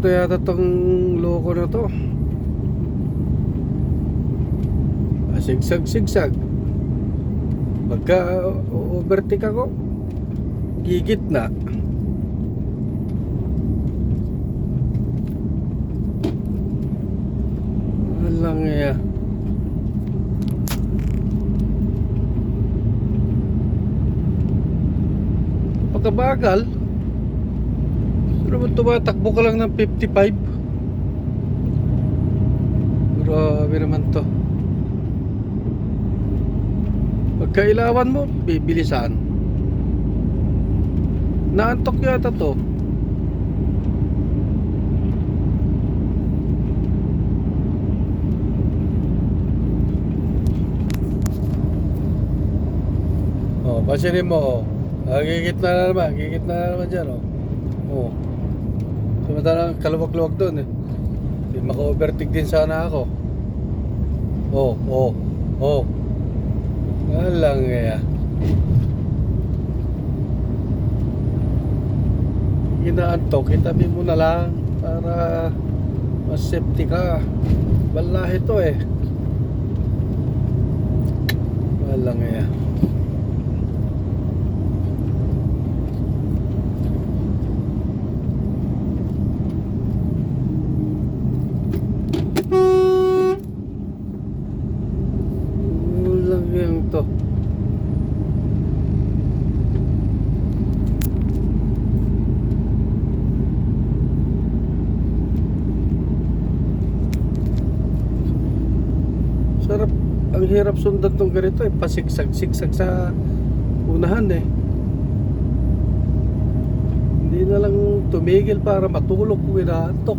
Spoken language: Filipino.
na yata tong loko na to. Sigsag. Pagka overtake ako, gigit na. Walang iya. Pagkabagal, pero tumatakbo ka lang ng 55. Grabe naman to. Pagkailawan mo, bibilisan. Naantok yata to. Oh, pansinin mo, oh. Gigit na naman dyan, oh. Oh. Samantalang kaluwag-luwag doon, eh. Maka-overtake din sana ako. Oh. Walang kaya. Inaantok, itabi mo na lang para mas safety ka. Balahe to, eh. Walang kaya. Yang to. Sarap, ang hirap sundan tong ganito, eh, pasigsag-sigsag sa unahan, eh. Hindi na lang tumigil para matulog kung inaantok.